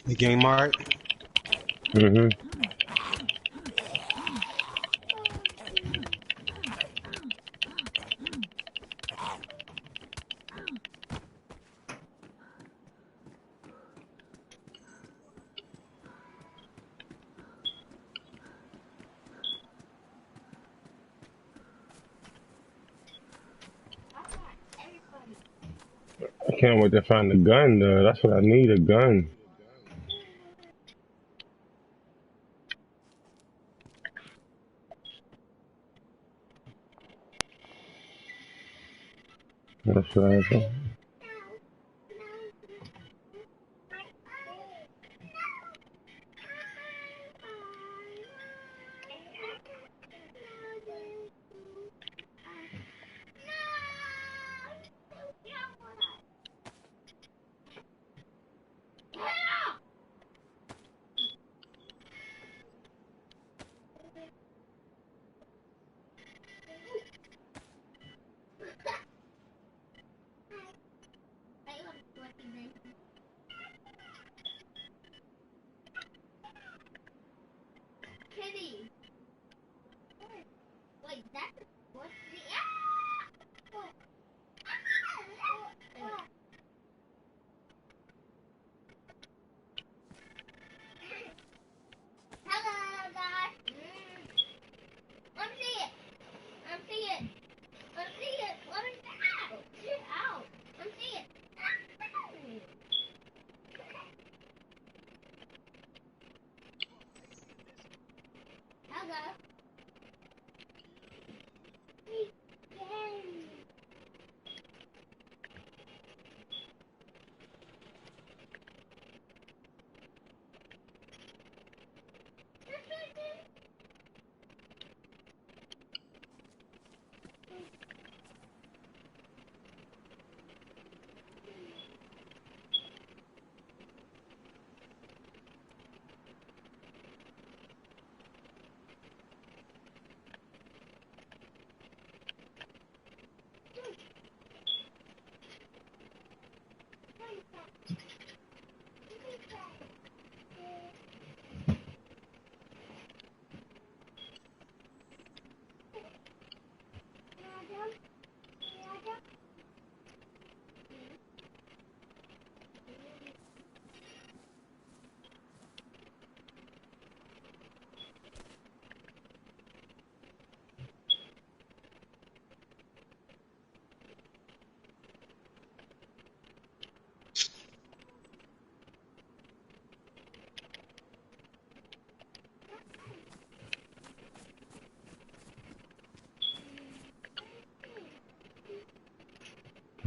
The game art. Mm-hmm. I can't wait to find the gun, though. That's what I need, a gun. That's what I think.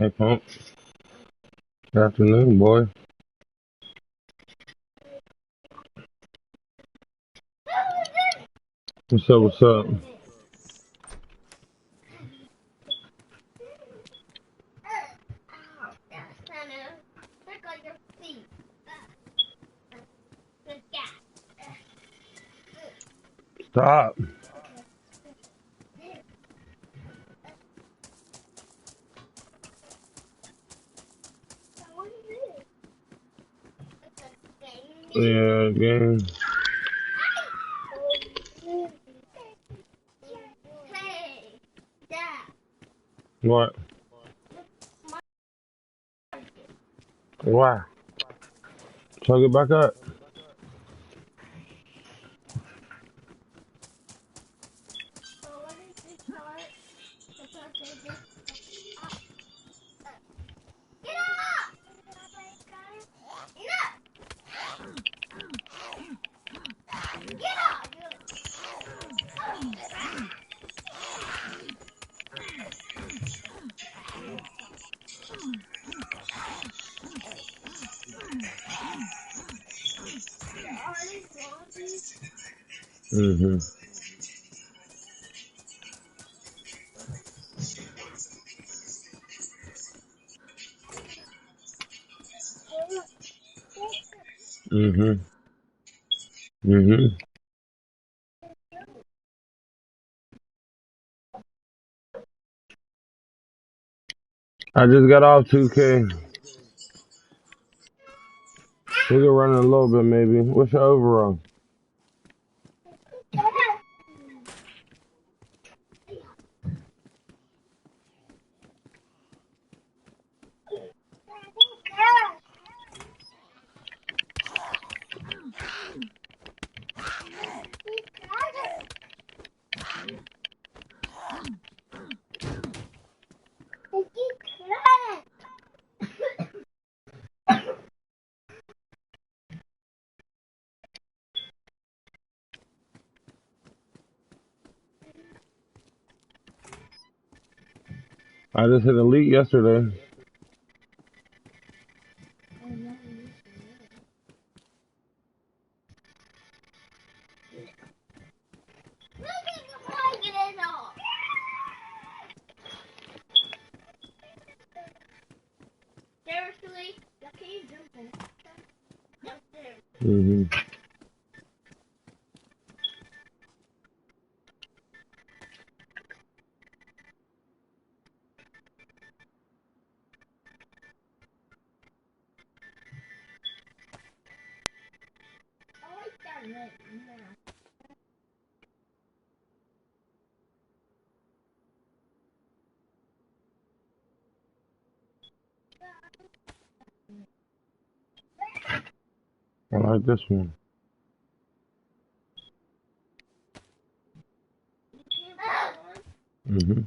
Hey, Pump. Good afternoon, boy. What's up? What's up? Stop. Yeah, game. What? Why? Chug it back up. Mm-hmm. Mm-hmm. Mm-hmm. I just got off 2K. We can run it a little bit, maybe. What's your overall? I just hit elite yesterday. Mm-hmm. I like this one. Mm-hmm.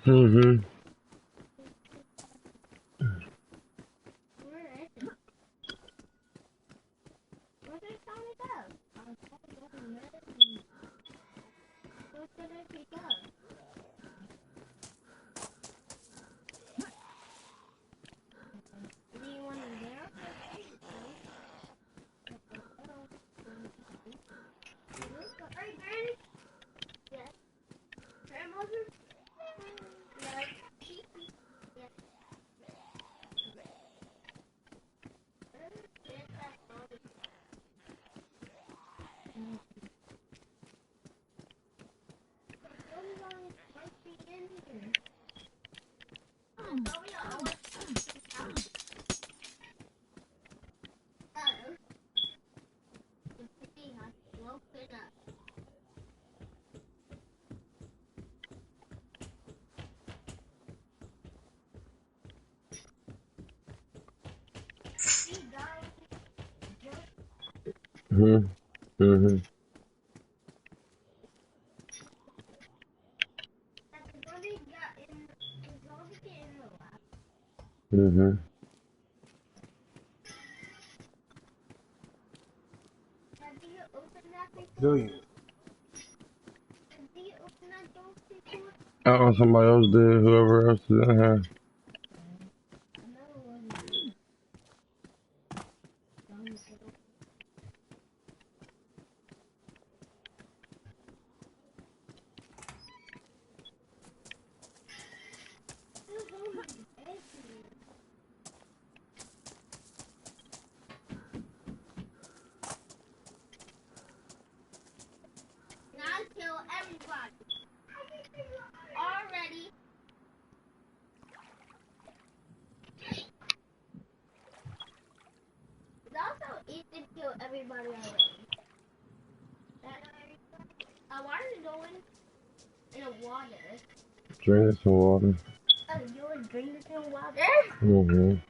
Mm-hmm. Mhm. Mhm. Mhm. Do you? Somebody else did. Whoever else is in here. Drink some water. Mhm.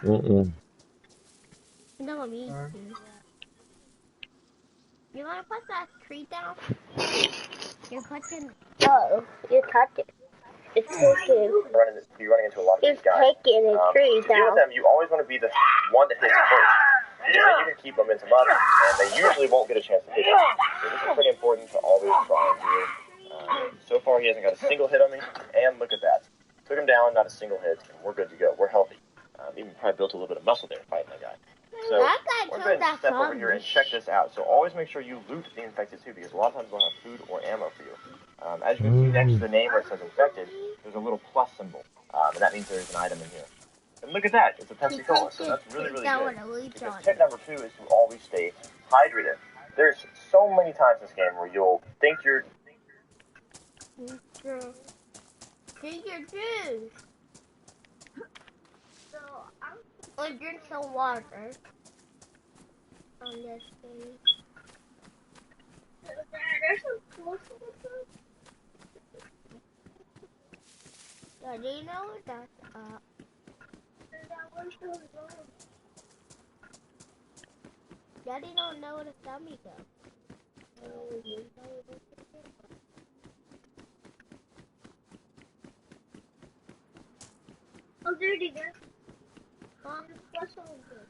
Mm-mm. No, me too. You wanna put that tree down? You're touching. Oh, you touch it. It's taking. You're running into a lot of It's these guys. taking a tree To deal with down. them, you always want to be the one that hits first. Because then you can keep momentum up, and they usually won't get a chance to hit you. So this is pretty important to always try and do. So far, he hasn't got a single hit on me, and look at that. Took him down, not a single hit, and we're good to go. We're healthy. Even probably built a little bit of muscle there fighting that guy. So we're going to step over here and check this out. So always make sure you loot the infected too, because a lot of times they'll have food or ammo for you. As you can see next to the name where it says infected, there's a little plus symbol, and that means there's an item in here. And look at that, it's a Pepsi Cola, so that's really, really good. Because tip number 2 is to always stay hydrated. There's so many times in this game where you'll think you're... Drink your juice. Or drink some water. On this thing. Yeah, do you know what that's up? Daddy don't know what a thummy goes. Oh, there it is. Huh? What's all good?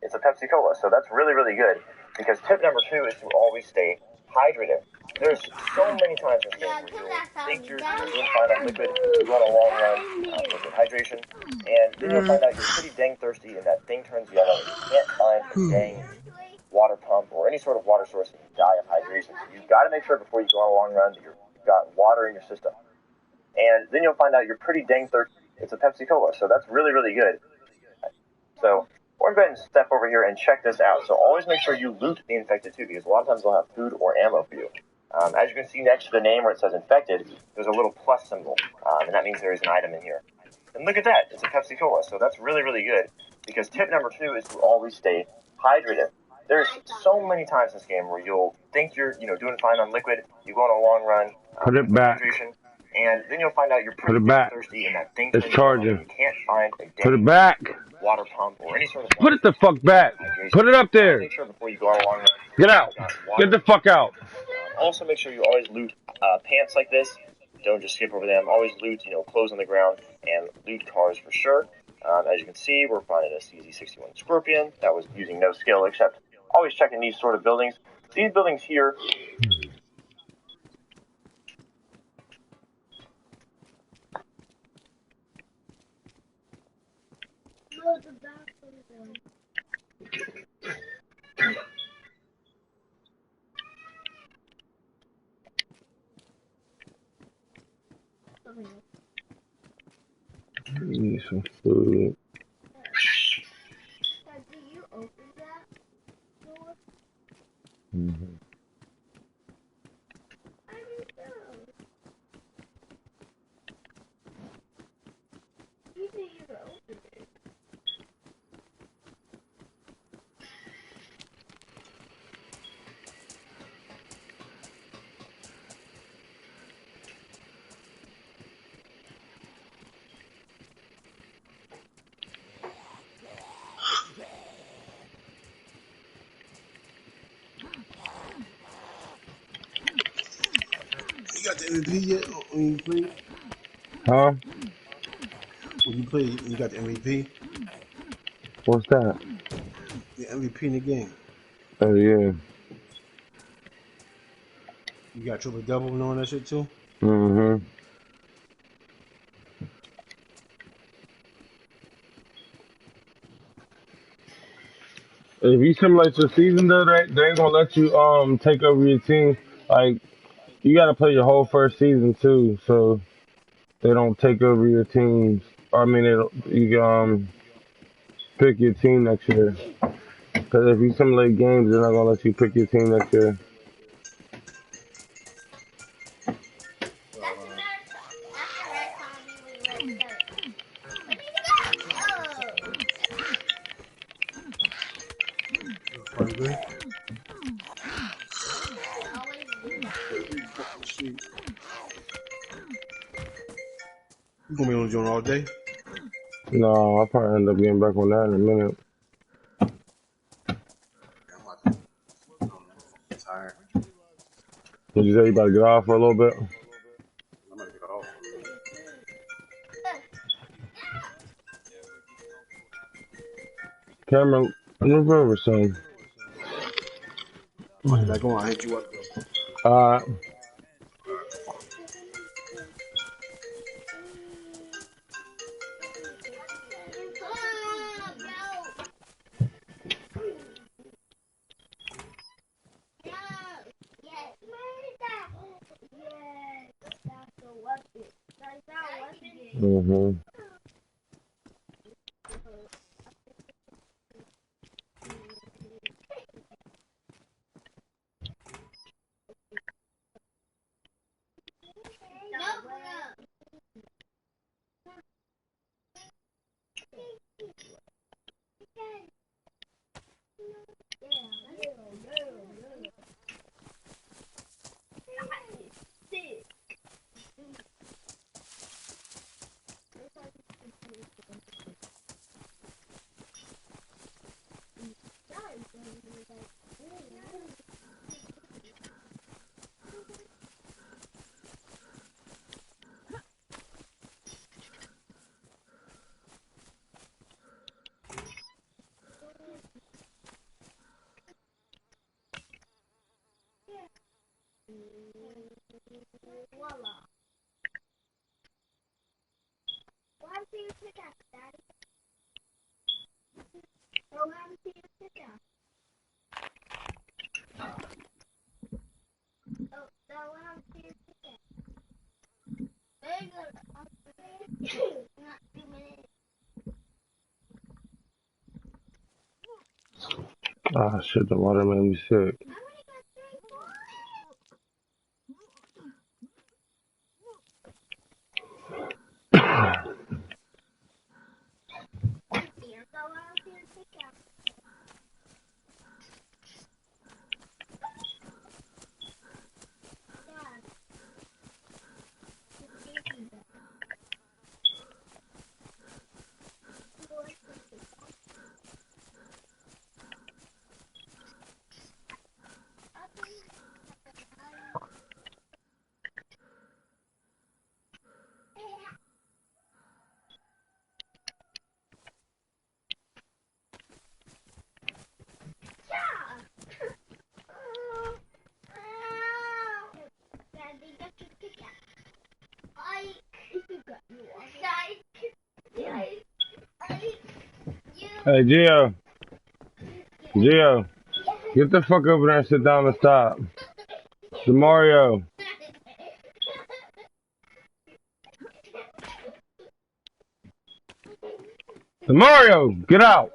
It's a Pepsi Cola, so that's really, really good. Because tip number 2 is to always stay hydrated. There's so many times in this game where you'll think you're doing fine on liquid, you go on a long run, liquid hydration, and then you'll find out you're pretty dang thirsty and that thing turns yellow and you can't find a dang water pump or any sort of water source and you die of hydration. So you've got to make sure before you go on a long run that you've got water in your system. And then you'll find out you're pretty dang thirsty. It's a Pepsi Cola, so that's really, really good. So we're going to go ahead and step over here and check this out. So always make sure you loot the infected too, because a lot of times they'll have food or ammo for you. As you can see next to the name where it says infected, there's a little plus symbol, and that means there is an item in here. And look at that, it's a Pepsi Cola, so that's really, really good. Because tip number 2 is to always stay hydrated. There's so many times in this game where you'll think you're, doing fine on liquid, you go on a long run, Put it back. hydration, and then you'll find out you're pretty thirsty and that thing It's charging. you can't find a Put it back. water pump or any sort of Put it the fuck back. Put it up there. Make sure before you go on a long run. Get out. Get the fuck out. Also make sure you always loot pants like this. Don't just skip over them. Always loot, clothes on the ground and loot cars for sure. As you can see, we're finding a CZ61 Scorpion. That was using no skill, except always checking these sort of buildings. These buildings here. Need some food. Do you open that door? Mm-hmm. I don't know. You think you can open it? MVP yet when you play? Huh? When you play, you got the MVP? What's that? The MVP in the game. Oh yeah. You got triple double knowing that shit too? Mm-hmm. If you simulate your season though, they ain't gonna let you take over your team. Like you gotta play your whole first season too, so they don't take over your teams. I mean, they don't, you can pick your team next year. Because if you simulate games, they're not gonna let you pick your team next year. Well, Party good? Shit. You gonna be on the joint all day? No, I'll probably end up getting back on that in a minute. Yeah, I'm about to. I'm tired. Did you say you about to get off for a little bit? I'm about to get off for a little bit. Cameron, move over, son. I'm about to back on. I hit you up though. Uh, mm-hmm. Ah, shit, the water made me sick. Hey, Gio, get the fuck over there and sit down and stop. Demario, Demario, get out.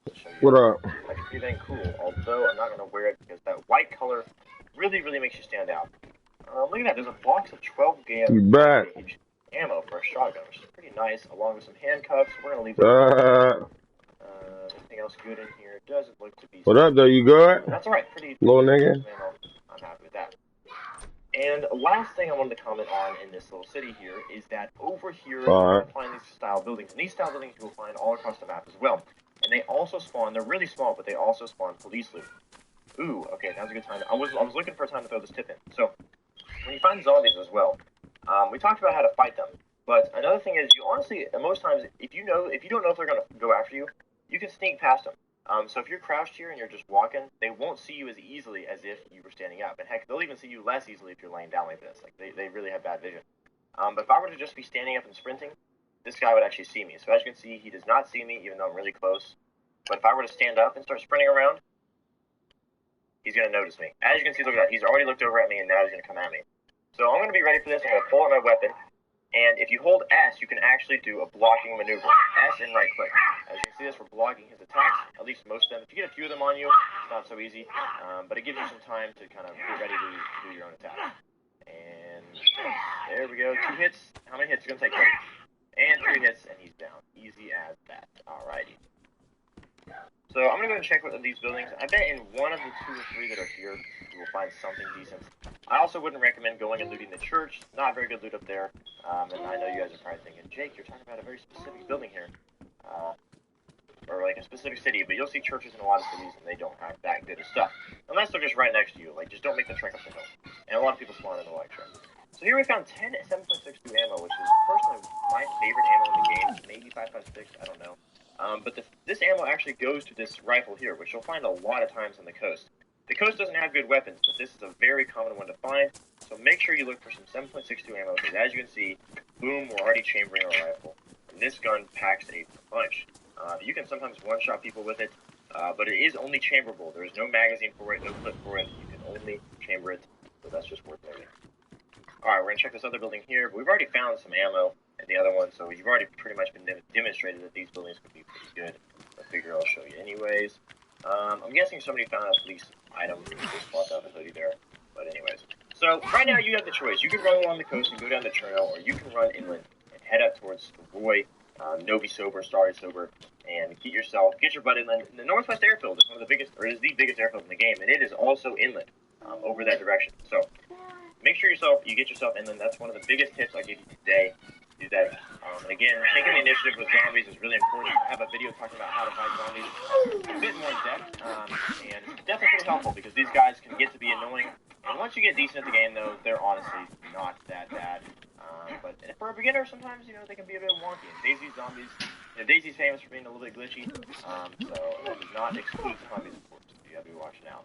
to show you. What up? That's pretty dang cool, although I'm not going to wear it because that white color really, really makes you stand out. Look at that, there's a box of 12 gauge ammo for a shotgun, which is pretty nice, along with some handcuffs. We're going to leave that. Anything else good in here? Doesn't look to be. What up, though? You good? That's alright, pretty little nigga. Ammo. I'm happy with that. And last thing I wanted to comment on in this little city here is that over here you can find these style buildings. And these style buildings you will find all across the map as well. And they also spawn, they're really small, but they also spawn police loot. Ooh, okay, now's a good time. I was looking for a time to throw this tip in. So, when you find zombies as well, we talked about how to fight them. But another thing is, you honestly, most times, if you don't know if they're going to go after you, you can sneak past them. So if you're crouched here and you're just walking, they won't see you as easily as if you were standing up. And heck, they'll even see you less easily if you're laying down like this. Like, they really have bad vision. But if I were to just be standing up and sprinting, this guy would actually see me. So as you can see, he does not see me, even though I'm really close. But if I were to stand up and start sprinting around, he's going to notice me. As you can see, look at that. He's already looked over at me, and now he's going to come at me. So I'm going to be ready for this. I'm going to pull out my weapon. And if you hold S, you can actually do a blocking maneuver. S and right click. As you can see this, we're blocking his attacks, at least most of them. If you get a few of them on you, it's not so easy. But it gives you some time to kind of get ready to do your own attack. And there we go. 2 hits. How many hits are going to take? And 3 hits, and he's down. Easy as that. Alrighty. So I'm going to go and check with these buildings. I bet in one of the 2 or 3 that are here, you will find something decent. I also wouldn't recommend going and looting the church. Not very good loot up there. And I know you guys are probably thinking, Jake, you're talking about a very specific building here. Or like a specific city, but you'll see churches in a lot of cities and they don't have that good of stuff. Unless they're just right next to you. Like, just don't make the trek up the hill. And a lot of people spawn in Electra. So here we found 10 7.62 ammo, which is personally my favorite ammo in the game. Maybe 5.56, I don't know. But this ammo actually goes to this rifle here, which you'll find a lot of times on the coast. The coast doesn't have good weapons, but this is a very common one to find, so make sure you look for some 7.62 ammo, because as you can see, boom, we're already chambering our rifle. And this gun packs a punch. You can sometimes one-shot people with it, but it is only chamberable. There is no magazine for it, no clip for it. You can only chamber it, so that's just worth noting. Alright, we're going to check this other building here, but we've already found some ammo in the other one, so you've already pretty much been demonstrated that these buildings could be pretty good. I figure I'll show you anyways. I'm guessing somebody found a police item. Just popped out the hoodie there. But anyways. So, right now you have the choice. You can run along the coast and go down the trail, or you can run inland and head up towards Roy, Novi Sober, Starry Sober, and get your butt inland. The Northwest Airfield is one of the biggest, or is the biggest airfield in the game, and it is also inland, over that direction. So, make sure you get yourself inland. That's one of the biggest tips I give you today. Do that. And again, taking the initiative with zombies is really important. I have a video talking about how to fight zombies a bit more in depth, and it's definitely pretty helpful because these guys can get to be annoying. And once you get decent at the game, though, they're honestly not that bad. But for a beginner, sometimes they can be a bit wonky. And Dayz's zombies, Dayz's famous for being a little bit glitchy, so that does not exclude zombies, of course. You gotta be watching out.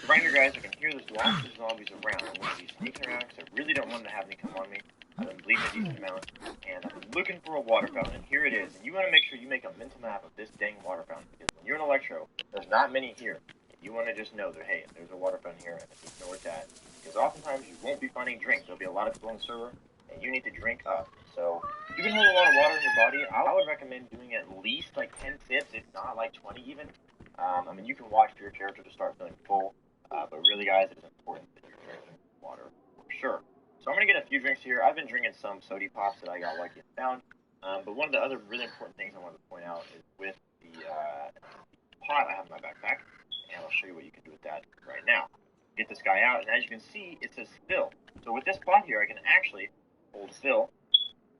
Reminder, guys, I can hear there's lots of zombies around. I want to be sneaking around because I really don't want them to have any come on me. I've been bleeding a decent amount, and I'm looking for a water fountain, and here it is. And you want to make sure you make a mental map of this dang water fountain, because when you're in Electro, there's not many here. And you want to just know that, hey, there's a water fountain here, and I need to know where it's at. Because oftentimes you won't be finding drinks. There'll be a lot of people on the server, and you need to drink up. So, you can hold a lot of water in your body. I would recommend doing at least like 10 sips, if not like 20 even. I mean, you can watch for your character to start feeling full, but really, guys, it is important that you're drinking water for sure. So I'm going to get a few drinks here. I've been drinking some soda pops that I got lucky and found. But one of the other really important things I wanted to point out is with the pot I have in my backpack. And I'll show you what you can do with that right now. Get this guy out, and as you can see, it says fill. So with this pot here, I can actually hold fill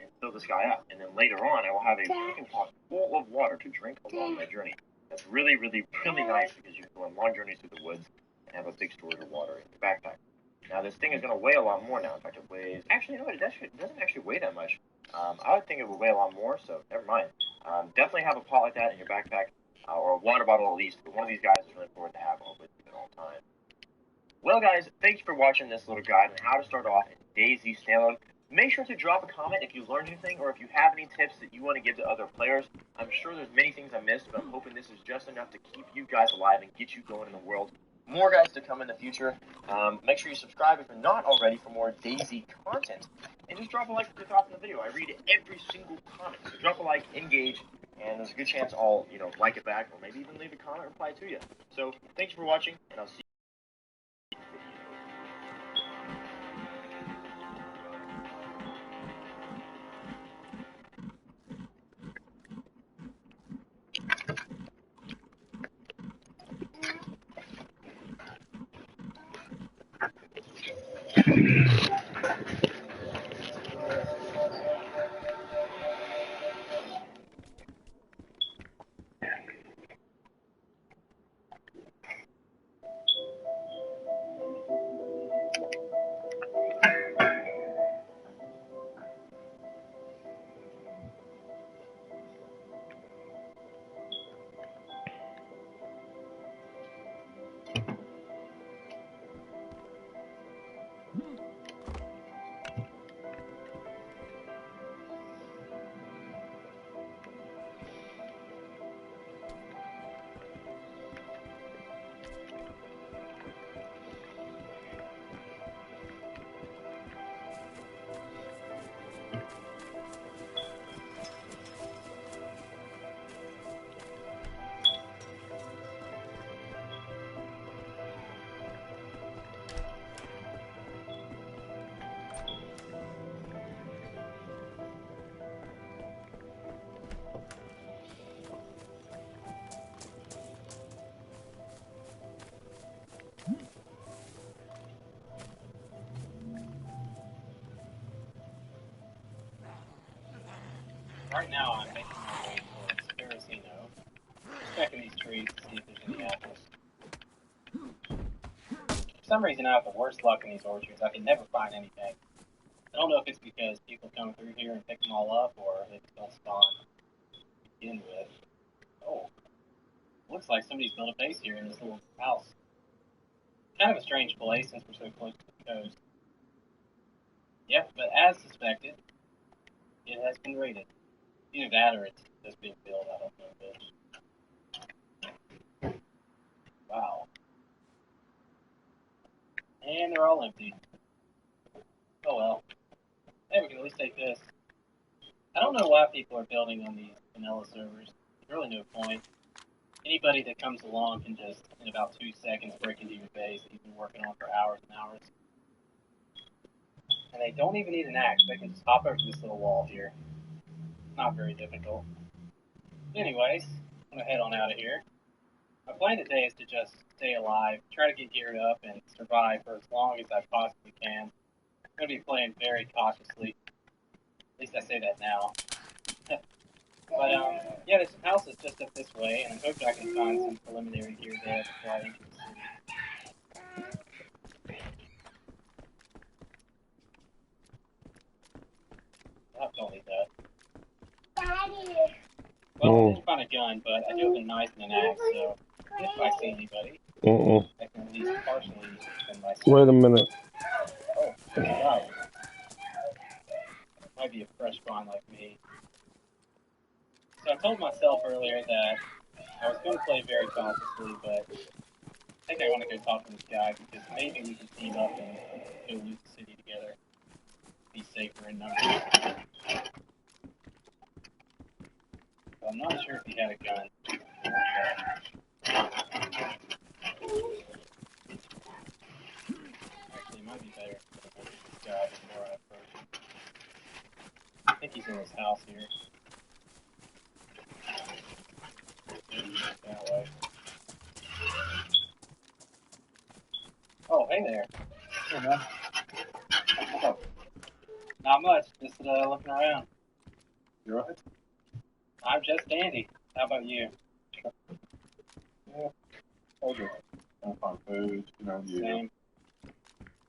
and fill this guy up. And then later on, I will have a drinking pot full of water to drink along my journey. That's really, really, really nice because you can go on long journeys through the woods and have a big storage of water in your backpack. Now, this thing is going to weigh a lot more now. In fact, it weighs... Actually, no, it doesn't actually weigh that much. I would think it would weigh a lot more, so never mind. Definitely have a pot like that in your backpack, or a water bottle at least. But one of these guys is really important to have with you at all times. Well, guys, thank you for watching this little guide on how to start off in Dayz Standalone. Make sure to drop a comment if you learned anything, or if you have any tips that you want to give to other players. I'm sure there's many things I missed, but I'm hoping this is just enough to keep you guys alive and get you going in the world. More guys to come in the future. Make sure you subscribe if you're not already for more Dayz content. And just drop a like at the top of the video. I read every single comment. So drop a like, engage, and there's a good chance I'll, like it back or maybe even leave a comment or reply to you. So thank you for watching, and I'll see you. Right now, I'm making my way towards Ferricino, checking these trees to see if there's any apples. For some reason, I have the worst luck in these orchards. I can never find anything. I don't know if it's because people come through here and pick them all up, or if they just don't spawn to begin with. Oh, looks like somebody's built a base here in this little house. Kind of a strange place since we're so close to the coast. Yep, but as suspected, it has been raided. Either that or it's just being built, I don't know which. Wow. And they're all empty. Oh well. Hey, we can at least take this. I don't know why people are building on these vanilla servers. There's really no point. Anybody that comes along can just, in about 2 seconds, break into your base that you've been working on for hours and hours. And they don't even need an axe. They can just hop over this little wall here. Not very difficult. Anyways, I'm going to head on out of here. My plan today is to just stay alive, try to get geared up, and survive for as long as I possibly can. I'm going to be playing very cautiously. At least I say that now. But, yeah, this house is just up this way, and I'm hoping I can find some preliminary gear there before I enter the city. Oh, don't need that. Well, I didn't find a gun, but I do have a knife and an axe, so if I see anybody, I can at least partially defend myself. Wait a minute. Oh, wow. Might be a fresh spawn like me. So I told myself earlier that I was going to play very cautiously, but I think I want to go talk to this guy because maybe we can team up and go loot the city together. Be safer in numbers. But I'm not sure if he had a gun. Actually, it might be better to look at this guy before I approach him. I think he's in his house here. That way. Oh, hey there. Hey, man. What's up? Not much. Just looking around. You alright? I'm just dandy. How about you? Yeah. Oh, good. Trying to find food, Same.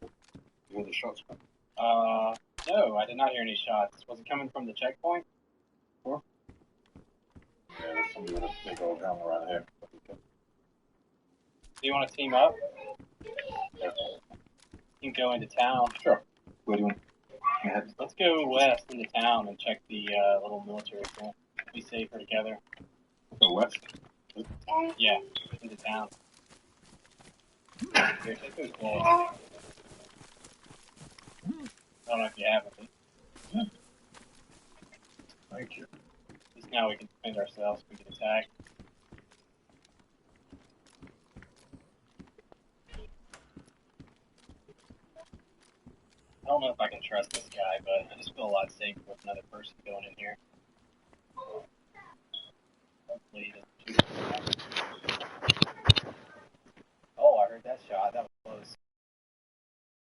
You hear the shots come? No, I did not hear any shots. Was it coming from the checkpoint? Yeah, there's somebody with a big old gun around here. Do you want to team up? Yeah. You can go into town. Sure. Where do you want to head? Let's go west into town and check the little military camp. Be safer together. Go west. Yeah, into town. Here, take those balls. I don't know if you have it. Thank you. These Now we can defend ourselves if we get attacked. I don't know if I can trust this guy, but I just feel a lot safer with another person going in here. Hopefully he doesn't shoot